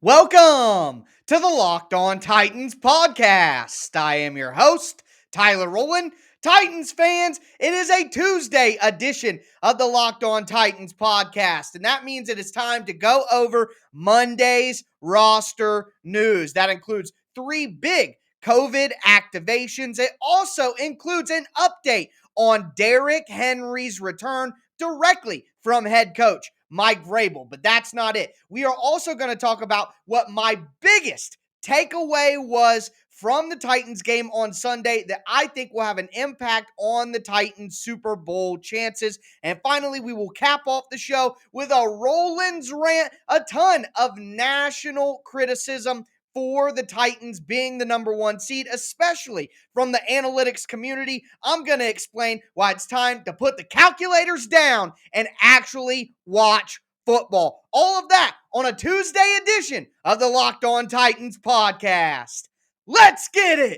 Welcome to the Locked On Titans podcast. I am your host, Tyler Rowland. Titans fans, it is a Tuesday edition of the Locked On Titans podcast, and that means it is time to go over Monday's roster news. That includes three big COVID activations. It also includes an update on Derrick Henry's return directly from head coach Mike Vrabel, but that's not it. We are also going to talk about what my biggest takeaway was from the Titans game on Sunday that I think will have an impact on the Titans Super Bowl chances. And finally, we will cap off the show with a Rollins rant, a ton of national criticism for the Titans being the number one seed, especially from the analytics community. I'm going to explain why it's time to put the calculators down and actually watch football. All of that on a Tuesday edition of the Locked On Titans podcast. Let's get it!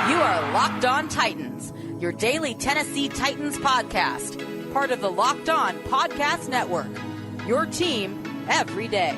You are Locked On Titans, your daily Tennessee Titans podcast, part of the Locked On Podcast Network. Your team every day.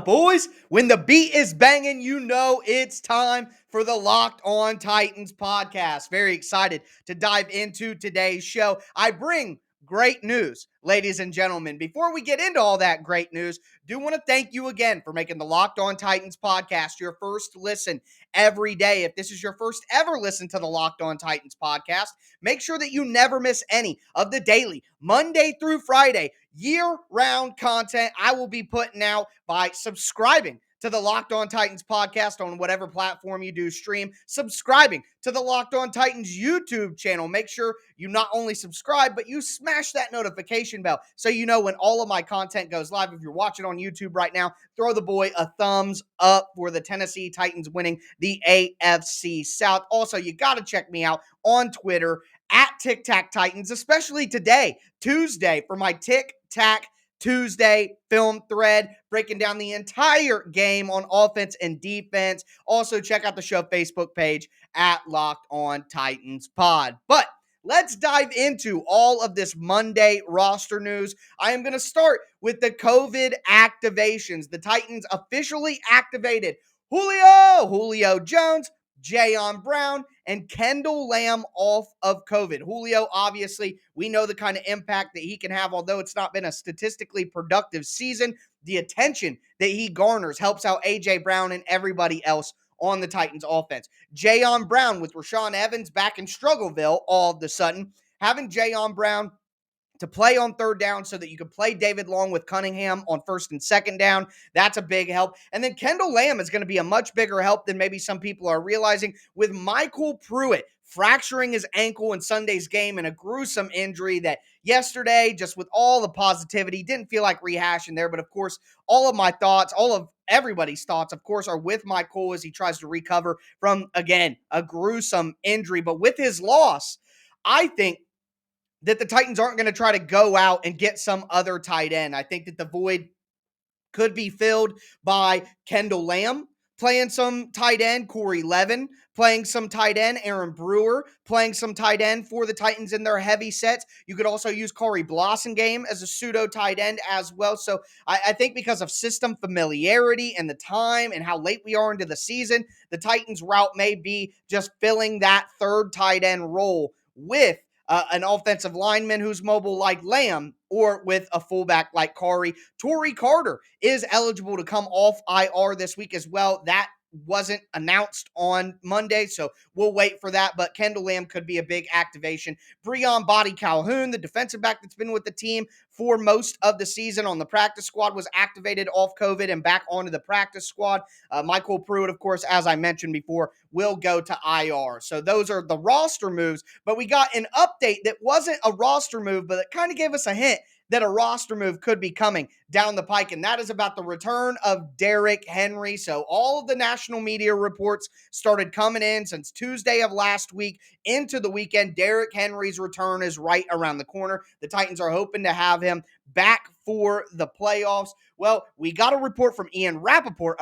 Boys, when the beat is banging, you know it's time for the Locked On Titans podcast. Very excited to dive into today's show. I bring great news, ladies and gentlemen. Before we get into all that great news, do want to thank you again for making the Locked On Titans podcast your first listen every day. If this is your first ever listen to the Locked On Titans podcast, make sure that you never miss any of the daily, Monday through Friday, year-round content I will be putting out by subscribing to the Locked On Titans podcast on whatever platform you do stream, subscribing to the Locked On Titans YouTube channel. Make sure you not only subscribe, but you smash that notification bell so you know when all of my content goes live. If you're watching on YouTube right now, throw the boy a thumbs up for the Tennessee Titans winning the AFC South. Also, you got to check me out on Twitter at Tic Tac Titans, especially today, Tuesday, for my Tic Tac Tuesday film thread, breaking down the entire game on offense and defense. Also, check out the show Facebook page at Locked On Titans Pod. But let's dive into all of this Monday roster news. I am going to start with the COVID activations. The Titans officially activated Julio Jones, Jayon Brown, and Kendall Lamb off of COVID. Julio, obviously, we know the kind of impact that he can have, although it's not been a statistically productive season. The attention that he garners helps out A.J. Brown and everybody else on the Titans offense. Jayon Brown with Rashaan Evans back in Struggleville all of a sudden. Having Jayon Brown to play on third down so that you can play David Long with Cunningham on first and second down. That's a big help. And then Kendall Lamb is going to be a much bigger help than maybe some people are realizing, with Michael Pruitt fracturing his ankle in Sunday's game in a gruesome injury that yesterday, just with all the positivity, didn't feel like rehashing there. But of course, all of my thoughts, all of everybody's thoughts, of course, are with Michael as he tries to recover from, again, a gruesome injury. But with his loss, I think that the Titans aren't going to try to go out and get some other tight end. I think that the void could be filled by Kendall Lamb playing some tight end, Corey Levin playing some tight end, Aaron Brewer playing some tight end for the Titans in their heavy sets. You could also use Corey Blossengame as a pseudo tight end as well. So I think because of system familiarity and the time and how late we are into the season, the Titans route may be just filling that third tight end role with an offensive lineman who's mobile like Lamb, or with a fullback like Corey. Torrey Carter is eligible to come off IR this week as well. That wasn't announced on Monday, so we'll wait for that. But Kendall Lamb could be a big activation. Breon Body Calhoun, the defensive back that's been with the team for most of the season on the practice squad, was activated off COVID and back onto the practice squad. Michael Pruitt, of course, as I mentioned before, will go to IR. So those are the roster moves. But we got an update that wasn't a roster move, but it kind of gave us a hint that a roster move could be coming down the pike, and that is about the return of Derrick Henry. So all of the national media reports started coming in since Tuesday of last week into the weekend. Derrick Henry's return is right around the corner. The Titans are hoping to have him back for the playoffs? Well, we got a report from Ian Rappaport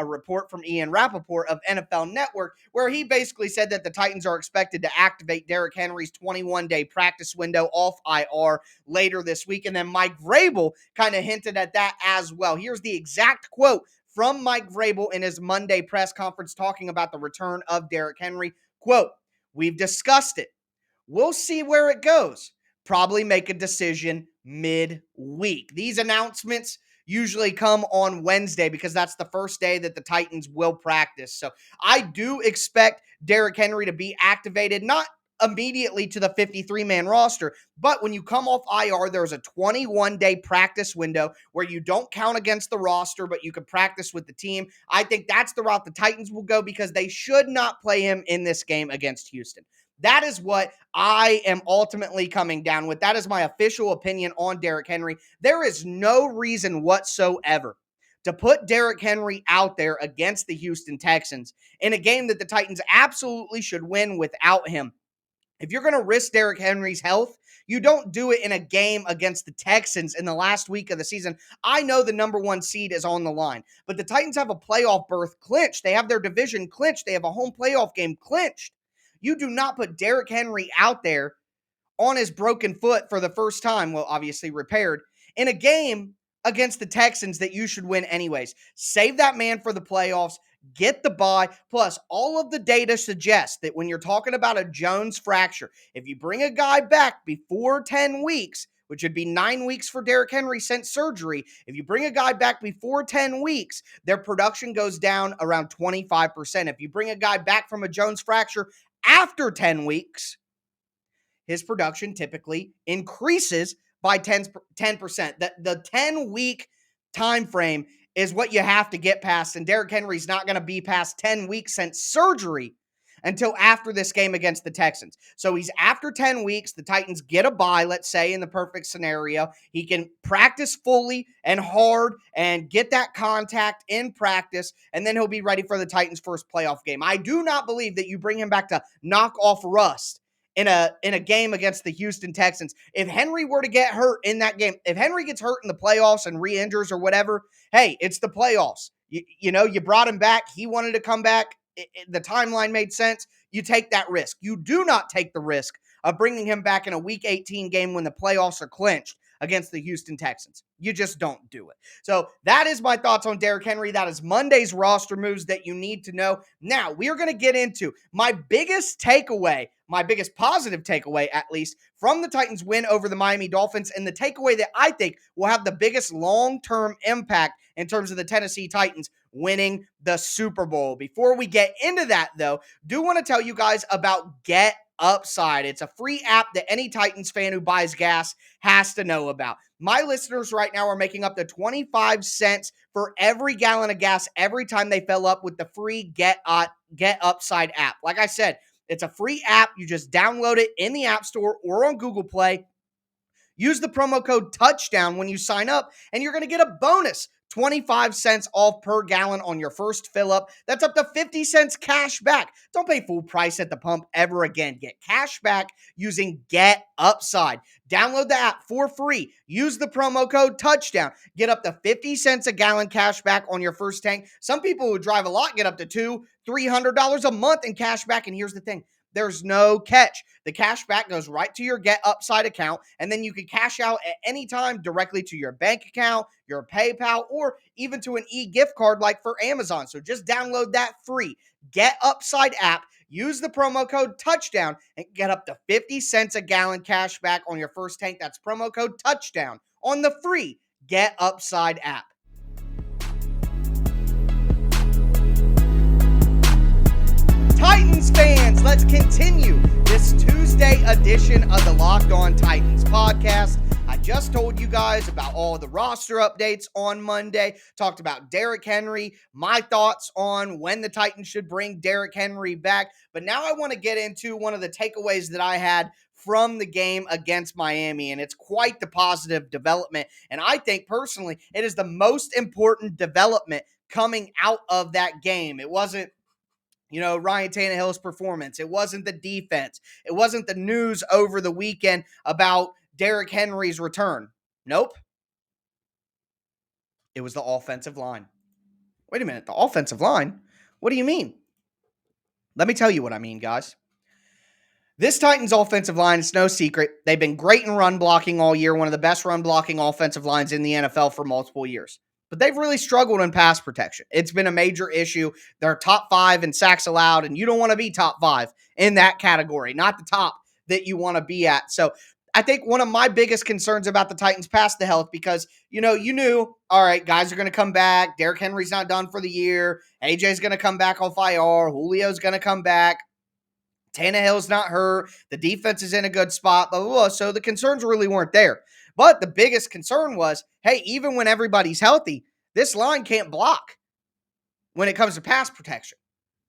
of NFL Network, where he basically said that the Titans are expected to activate Derrick Henry's 21-day practice window off IR later this week. And then Mike Vrabel kind of hinted at that as well. Here's the exact quote from Mike Vrabel in his Monday press conference talking about the return of Derrick Henry. Quote, "We've discussed it. We'll see where it goes. Probably make a decision mid-week." These announcements usually come on Wednesday because that's the first day that the Titans will practice. So I do expect Derrick Henry to be activated, not immediately to the 53-man roster, but when you come off IR, there's a 21-day practice window where you don't count against the roster, but you can practice with the team. I think that's the route the Titans will go because they should not play him in this game against Houston. That is what I am ultimately coming down with. That is my official opinion on Derrick Henry. There is no reason whatsoever to put Derrick Henry out there against the Houston Texans in a game that the Titans absolutely should win without him. If you're going to risk Derrick Henry's health, you don't do it in a game against the Texans in the last week of the season. I know the number one seed is on the line, but the Titans have a playoff berth clinched. They have their division clinched. They have a home playoff game clinched. You do not put Derrick Henry out there on his broken foot for the first time, well, obviously repaired, in a game against the Texans that you should win anyways. Save that man for the playoffs. Get the bye. Plus, all of the data suggests that when you're talking about a Jones fracture, if you bring a guy back before 10 weeks, which would be 9 weeks for Derrick Henry since surgery, if you bring a guy back before 10 weeks, their production goes down around 25%. If you bring a guy back from a Jones fracture after 10 weeks, his production typically increases by 10%. The 10-week time frame is what you have to get past, and Derrick Henry's not going to be past 10 weeks since surgery until after this game against the Texans. So he's after 10 weeks. The Titans get a bye, let's say, in the perfect scenario. He can practice fully and hard and get that contact in practice, and then he'll be ready for the Titans' first playoff game. I do not believe that you bring him back to knock off rust in a game against the Houston Texans. If Henry were to get hurt in that game, if Henry gets hurt in the playoffs and re-injures or whatever, hey, it's the playoffs. You brought him back. He wanted to come back. The timeline made sense. You take that risk. You do not take the risk of bringing him back in a Week 18 game when the playoffs are clinched against the Houston Texans. You just don't do it. So that is my thoughts on Derrick Henry. That is Monday's roster moves that you need to know. Now, we are going to get into my biggest takeaway, my biggest positive takeaway, at least, from the Titans' win over the Miami Dolphins, and the takeaway that I think will have the biggest long-term impact in terms of the Tennessee Titans winning the Super Bowl. Before we get into that, though, do want to tell you guys about Get Upside. It's a free app that any Titans fan who buys gas has to know about. My listeners right now are making up to 25 cents for every gallon of gas every time they fill up with the free Get Upside app. Like I said, it's a free app. You just download it in the App Store or on Google Play. Use the promo code TOUCHDOWN when you sign up, and you're going to get a bonus 25 cents off per gallon on your first fill up. That's up to 50 cents cash back. Don't pay full price at the pump ever again. Get cash back using Get Upside. Download the app for free. Use the promo code TOUCHDOWN. Get up to 50 cents a gallon cash back on your first tank. Some people who drive a lot get up to $200-$300 a month in cash back. And here's the thing. There's no catch. The cash back goes right to your Get Upside account, and then you can cash out at any time directly to your bank account, your PayPal, or even to an e-gift card like for Amazon. So just download that free Get Upside app, use the promo code TOUCHDOWN, and get up to 50 cents a gallon cash back on your first tank. That's promo code TOUCHDOWN on the free Get Upside app. Titans fans, let's continue this Tuesday edition of the Locked On Titans podcast. I just told you guys about all the roster updates on Monday, talked about Derrick Henry, my thoughts on when the Titans should bring Derrick Henry back. But now I want to get into one of the takeaways that I had from the game against Miami, and it's quite the positive development. And I think personally, it is the most important development coming out of that game. It wasn't Ryan Tannehill's performance. It wasn't the defense. It wasn't the news over the weekend about Derrick Henry's return. Nope. It was the offensive line. Wait a minute, the offensive line? What do you mean? Let me tell you what I mean, guys. This Titans offensive line is no secret. They've been great in run blocking all year, one of the best run blocking offensive lines in the NFL for multiple years. But they've really struggled in pass protection. It's been a major issue. They're top 5 in sacks allowed, and you don't want to be top 5 in that category, not the top that you want to be at. So I think one of my biggest concerns about the Titans pass the health because, you knew, all right, guys are going to come back. Derrick Henry's not done for the year. AJ's going to come back off IR. Julio's going to come back. Tannehill's not hurt. The defense is in a good spot, blah, blah, blah. So the concerns really weren't there. But the biggest concern was, hey, even when everybody's healthy, this line can't block when it comes to pass protection.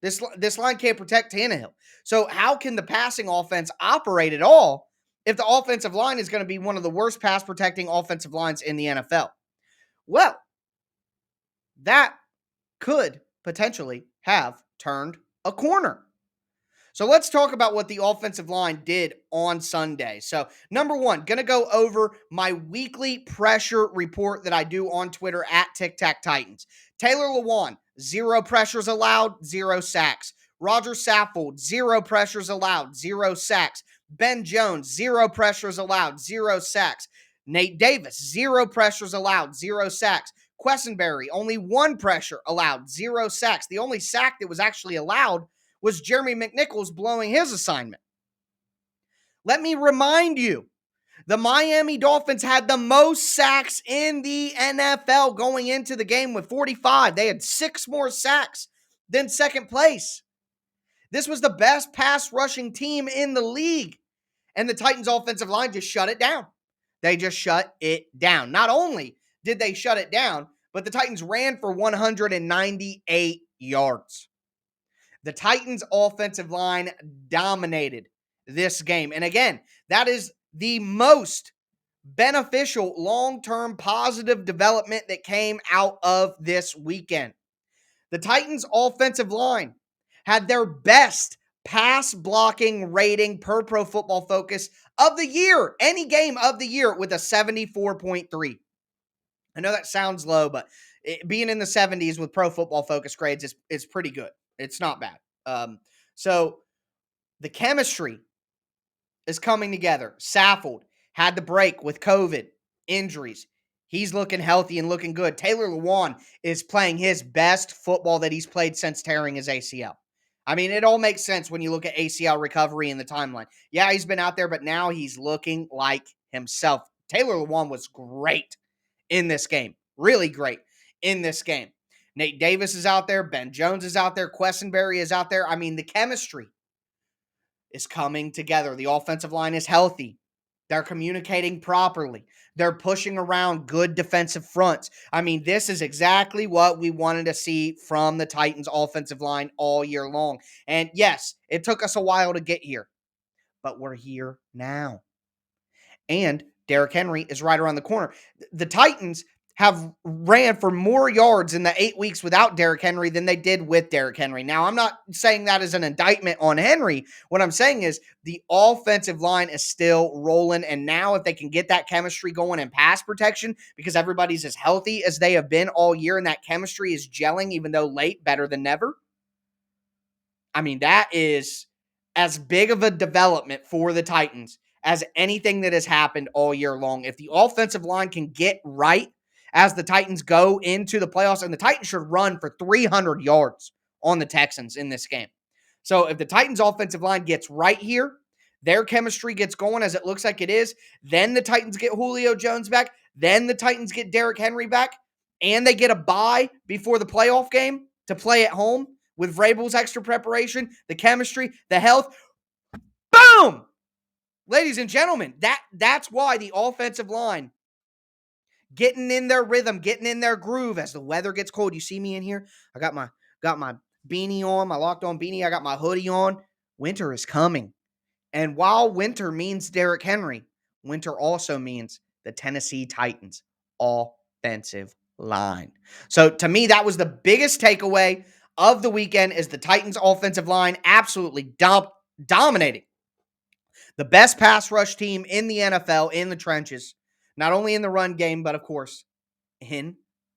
This line can't protect Tannehill. So how can the passing offense operate at all if the offensive line is going to be one of the worst pass protecting offensive lines in the NFL? Well, that could potentially have turned a corner. So let's talk about what the offensive line did on Sunday. So number one, going to go over my weekly pressure report that I do on Twitter at TicTacTitans. Taylor Lewan, 0 pressures allowed, 0 sacks. Roger Saffold, 0 pressures allowed, 0 sacks. Ben Jones, 0 pressures allowed, 0 sacks. Nate Davis, 0 pressures allowed, 0 sacks. Quessenberry, only 1 pressure allowed, 0 sacks. The only sack that was actually allowed was Jeremy McNichols blowing his assignment. Let me remind you, the Miami Dolphins had the most sacks in the NFL going into the game with 45. They had 6 more sacks than second place. This was the best pass rushing team in the league. And the Titans offensive line just shut it down. They just shut it down. Not only did they shut it down, but the Titans ran for 198 yards. The Titans offensive line dominated this game. And again, that is the most beneficial long-term positive development that came out of this weekend. The Titans offensive line had their best pass blocking rating per Pro Football Focus of the year, any game of the year, with a 74.3. I know that sounds low, but being in the 70s with Pro Football Focus grades is pretty good. It's not bad. So the chemistry is coming together. Saffold had the break with COVID, injuries. He's looking healthy and looking good. Taylor Lewan is playing his best football that he's played since tearing his ACL. I mean, it all makes sense when you look at ACL recovery in the timeline. Yeah, he's been out there, but now he's looking like himself. Taylor Lewan was great in this game. Really great in this game. Nate Davis is out there. Ben Jones is out there. Quessenberry is out there. I mean, the chemistry is coming together. The offensive line is healthy. They're communicating properly. They're pushing around good defensive fronts. I mean, this is exactly what we wanted to see from the Titans offensive line all year long. And yes, it took us a while to get here, but we're here now. And Derrick Henry is right around the corner. The Titans have ran for more yards in the 8 weeks without Derrick Henry than they did with Derrick Henry. Now, I'm not saying that as an indictment on Henry. What I'm saying is the offensive line is still rolling, and now if they can get that chemistry going in pass protection, because everybody's as healthy as they have been all year, and that chemistry is gelling, even though late, better than never. I mean, that is as big of a development for the Titans as anything that has happened all year long. If the offensive line can get right as the Titans go into the playoffs, and the Titans should run for 300 yards on the Texans in this game. So if the Titans offensive line gets right here, their chemistry gets going as it looks like it is, then the Titans get Julio Jones back, then the Titans get Derrick Henry back, and they get a bye before the playoff game to play at home with Vrabel's extra preparation, the chemistry, the health. Boom! Ladies and gentlemen, that's why the offensive line getting in their rhythm, getting in their groove as the weather gets cold. You see me in here? I got my beanie on, my locked on beanie. I got my hoodie on. Winter is coming. And while winter means Derrick Henry, winter also means the Tennessee Titans offensive line. So to me, that was the biggest takeaway of the weekend is the Titans offensive line absolutely dominating. The best pass rush team in the NFL in the trenches, not only in the run game, but of course in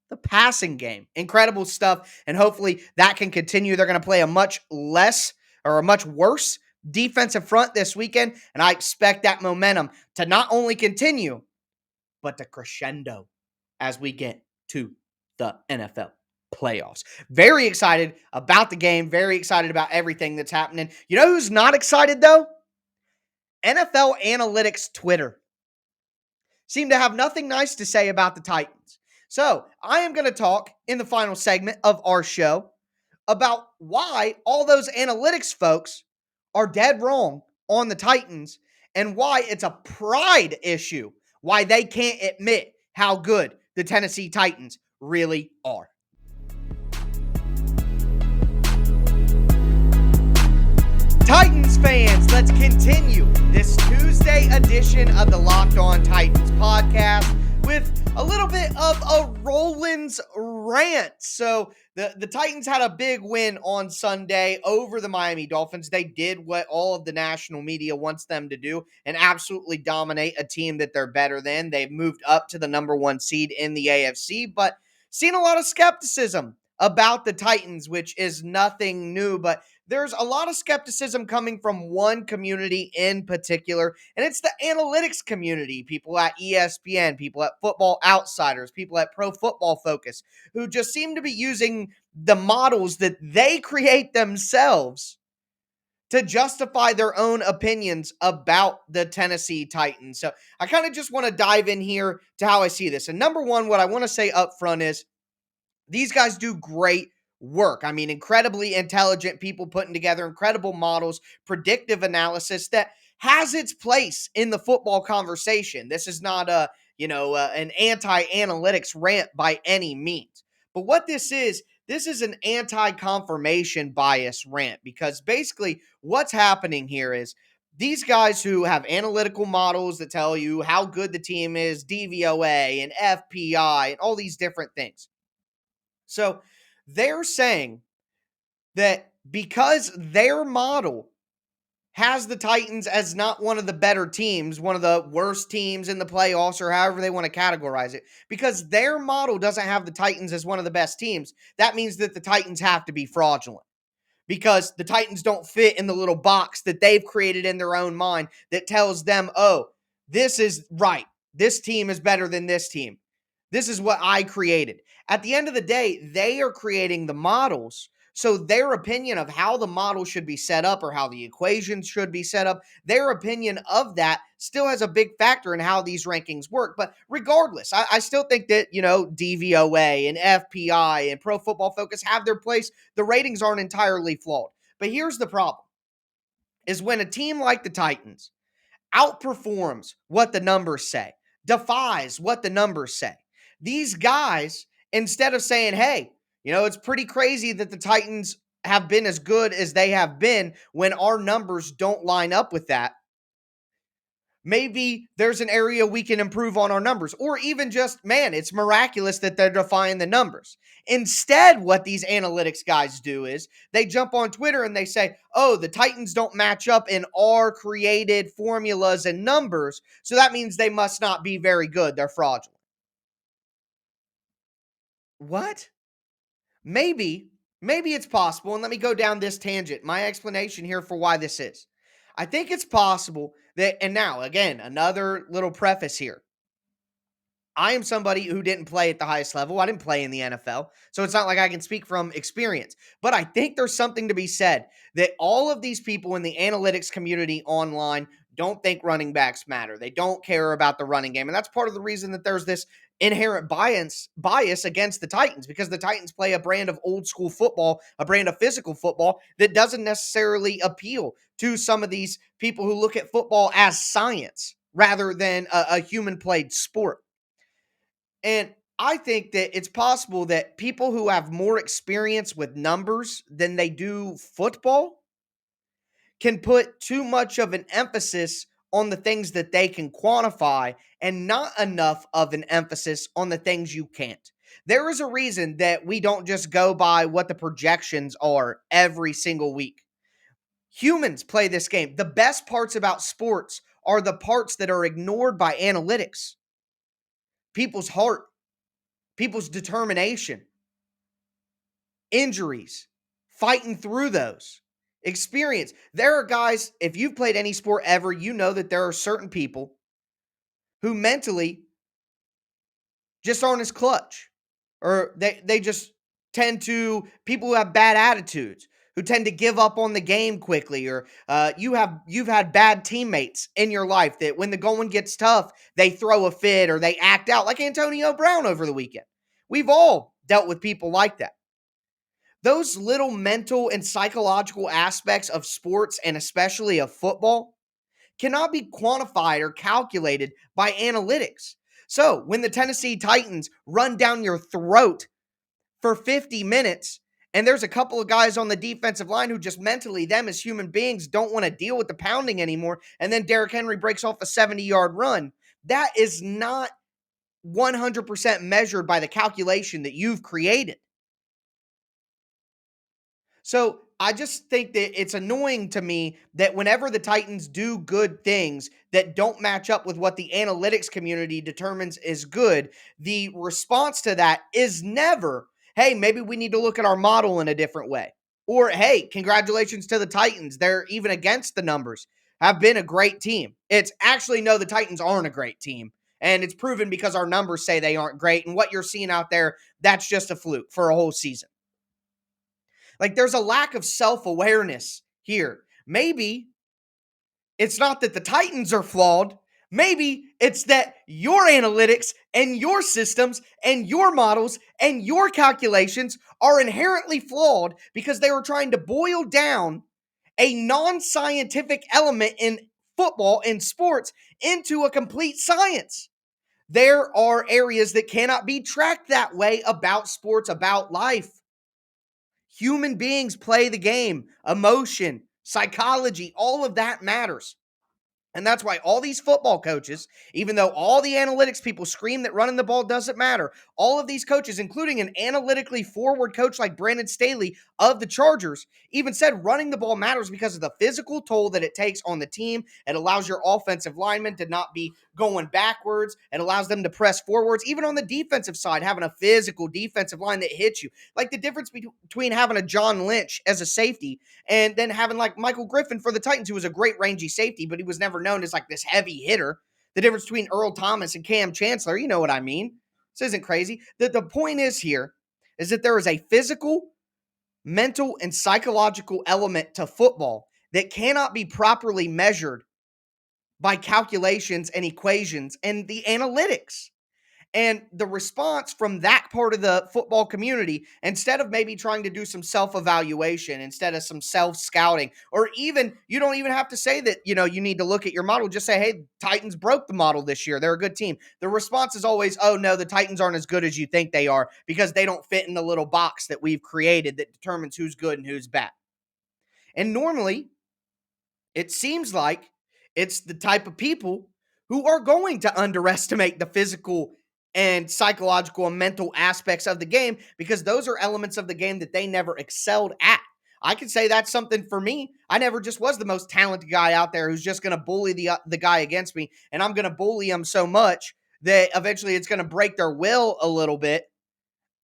the passing game. Incredible stuff, and hopefully that can continue. They're going to play a much less or a much worse defensive front this weekend, and I expect that momentum to not only continue, but to crescendo as we get to the NFL playoffs. Very excited about the game, very excited about everything that's happening. You know who's not excited, though? NFL Analytics Twitter seem to have nothing nice to say about the Titans. So I am going to talk in the final segment of our show about why all those analytics folks are dead wrong on the Titans and why it's a pride issue, why they can't admit how good the Tennessee Titans really are. Titans fans, let's continue this Tuesday edition of the Locked On Titans podcast with a little bit of a Rollins rant. So the Titans had a big win on Sunday over the Miami Dolphins. They did what all of the national media wants them to do and absolutely dominate a team that they're better than. They've moved up to the number 1 seed in the AFC, but seen a lot of skepticism about the Titans, which is nothing new, but there's a lot of skepticism coming from one community in particular, and it's the analytics community. People at ESPN, people at Football Outsiders, people at Pro Football Focus, who just seem to be using the models that they create themselves to justify their own opinions about the Tennessee Titans. So I kind of just want to dive in here to how I see this. And number one, what I want to say up front is these guys do great work. I mean, incredibly intelligent people putting together incredible models, predictive analysis that has its place in the football conversation. This is not an anti-analytics rant by any means. But what this is an anti-confirmation bias rant, because basically what's happening here is these guys who have analytical models that tell you how good the team is, DVOA and FPI and all these different things. So they're saying that because their model has the Titans as not one of the better teams, one of the worst teams in the playoffs, or however they want to categorize it, because their model doesn't have the Titans as one of the best teams, that means that the Titans have to be fraudulent. Because the Titans don't fit in the little box that they've created in their own mind that tells them, oh, this is right. This team is better than this team. This is what I created. At the end of the day, they are creating the models. So their opinion of how the model should be set up or how the equations should be set up, their opinion of that still has a big factor in how these rankings work. But regardless, I still think that, DVOA and FPI and Pro Football Focus have their place. The ratings aren't entirely flawed. But here's the problem, is when a team like the Titans outperforms what the numbers say, defies what the numbers say, these guys, instead of saying, hey, it's pretty crazy that the Titans have been as good as they have been when our numbers don't line up with that, maybe there's an area we can improve on our numbers. Or even just, man, it's miraculous that they're defying the numbers. Instead, what these analytics guys do is they jump on Twitter and they say, oh, the Titans don't match up in our created formulas and numbers, so that means they must not be very good. They're fraudulent. What? Maybe it's possible, and let me go down this tangent. My explanation here for why this is. I think it's possible that, and now, again, another little preface here. I am somebody who didn't play at the highest level. I didn't play in the NFL, so it's not like I can speak from experience. But I think there's something to be said that all of these people in the analytics community online don't think running backs matter. They don't care about the running game, and that's part of the reason that there's this inherent bias against the Titans, because the Titans play a brand of old school football, a brand of physical football that doesn't necessarily appeal to some of these people who look at football as science rather than a human played sport. And I think that it's possible that people who have more experience with numbers than they do football can put too much of an emphasis on the things that they can quantify and not enough of an emphasis on the things you can't. There is a reason that we don't just go by what the projections are every single week. Humans play this game. The best parts about sports are the parts that are ignored by analytics. People's heart, people's determination, injuries, fighting through those, experience. There are guys, if you've played any sport ever, you know that there are certain people who mentally just aren't as clutch, or they just tend to, people who have bad attitudes, who tend to give up on the game quickly, or you've had bad teammates in your life that when the going gets tough, they throw a fit or they act out, like Antonio Brown over the weekend. We've all dealt with people like that. Those little mental and psychological aspects of sports, and especially of football, cannot be quantified or calculated by analytics. So when the Tennessee Titans run down your throat for 50 minutes, and there's a couple of guys on the defensive line who just mentally, them as human beings, don't want to deal with the pounding anymore, and then Derrick Henry breaks off a 70-yard run, that is not 100% measured by the calculation that you've created. So I just think that it's annoying to me that whenever the Titans do good things that don't match up with what the analytics community determines is good, the response to that is never, hey, maybe we need to look at our model in a different way. Or, hey, congratulations to the Titans. They're even against the numbers, have been a great team. It's actually, no, the Titans aren't a great team. And it's proven because our numbers say they aren't great. And what you're seeing out there, that's just a fluke for a whole season. Like, there's a lack of self-awareness here. Maybe it's not that the Titans are flawed. Maybe it's that your analytics and your systems and your models and your calculations are inherently flawed because they were trying to boil down a non-scientific element in football and sports into a complete science. There are areas that cannot be tracked that way about sports, about life. Human beings play the game, emotion, psychology, all of that matters. And that's why all these football coaches, even though all the analytics people scream that running the ball doesn't matter, all of these coaches, including an analytically forward coach like Brandon Staley of the Chargers, even said running the ball matters because of the physical toll that it takes on the team. It allows your offensive linemen to not be going backwards. It allows them to press forwards. Even on the defensive side, having a physical defensive line that hits you. Like the difference between having a John Lynch as a safety and then having like Michael Griffin for the Titans, who was a great rangy safety, but he was never known as like this heavy hitter. The difference between Earl Thomas and Cam Chancellor, you know what I mean. This isn't crazy. The point is here is that there is a physical, mental, and psychological element to football that cannot be properly measured by calculations and equations and the analytics. And the response from that part of the football community, instead of maybe trying to do some self-evaluation, instead of some self-scouting, or even, you don't even have to say that, you need to look at your model. Just say, hey, Titans broke the model this year. They're a good team. The response is always, oh, no, the Titans aren't as good as you think they are because they don't fit in the little box that we've created that determines who's good and who's bad. And normally, it seems like it's the type of people who are going to underestimate the physical and psychological and mental aspects of the game because those are elements of the game that they never excelled at. I could say that's something for me. I never just was the most talented guy out there who's just going to bully the guy against me, and I'm going to bully him so much that eventually it's going to break their will a little bit.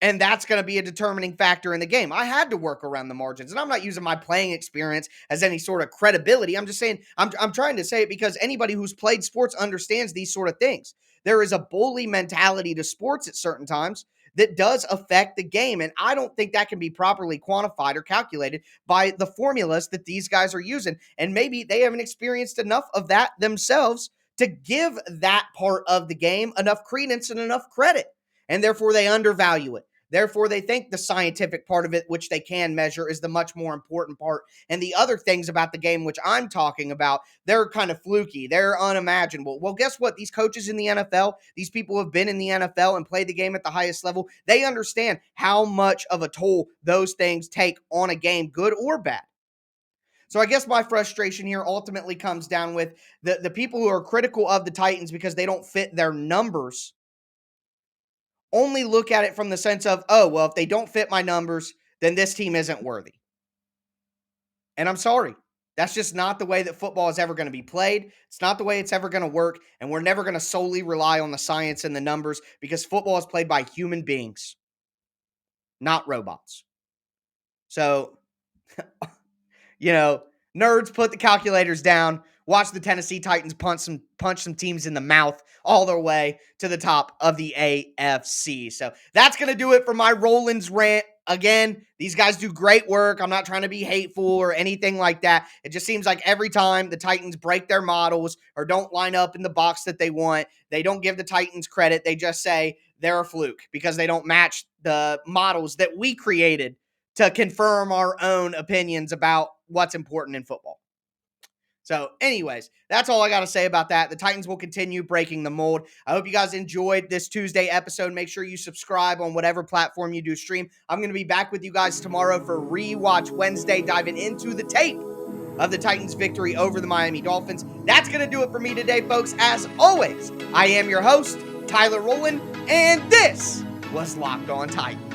And that's going to be a determining factor in the game. I had to work around the margins, and I'm not using my playing experience as any sort of credibility. I'm just saying, I'm trying to say it because anybody who's played sports understands these sort of things. There is a bully mentality to sports at certain times that does affect the game. And I don't think that can be properly quantified or calculated by the formulas that these guys are using. And maybe they haven't experienced enough of that themselves to give that part of the game enough credence and enough credit. And therefore, they undervalue it. Therefore, they think the scientific part of it, which they can measure, is the much more important part. And the other things about the game, which I'm talking about, they're kind of fluky. They're unimaginable. Well, guess what? These coaches in the NFL, these people who have been in the NFL and played the game at the highest level, they understand how much of a toll those things take on a game, good or bad. So I guess my frustration here ultimately comes down with the people who are critical of the Titans because they don't fit their numbers only look at it from the sense of, oh, well, if they don't fit my numbers, then this team isn't worthy. And I'm sorry. That's just not the way that football is ever going to be played. It's not the way it's ever going to work. And we're never going to solely rely on the science and the numbers because football is played by human beings, not robots. So, nerds, put the calculators down. Watch the Tennessee Titans punch some teams in the mouth all their way to the top of the AFC. So that's going to do it for my Rollins rant. Again, these guys do great work. I'm not trying to be hateful or anything like that. It just seems like every time the Titans break their models or don't line up in the box that they want, they don't give the Titans credit. They just say they're a fluke because they don't match the models that we created to confirm our own opinions about what's important in football. So anyways, that's all I got to say about that. The Titans will continue breaking the mold. I hope you guys enjoyed this Tuesday episode. Make sure you subscribe on whatever platform you do stream. I'm going to be back with you guys tomorrow for Rewatch Wednesday, diving into the tape of the Titans' victory over the Miami Dolphins. That's going to do it for me today, folks. As always, I am your host, Tyler Rowland, and this was Locked On Titans.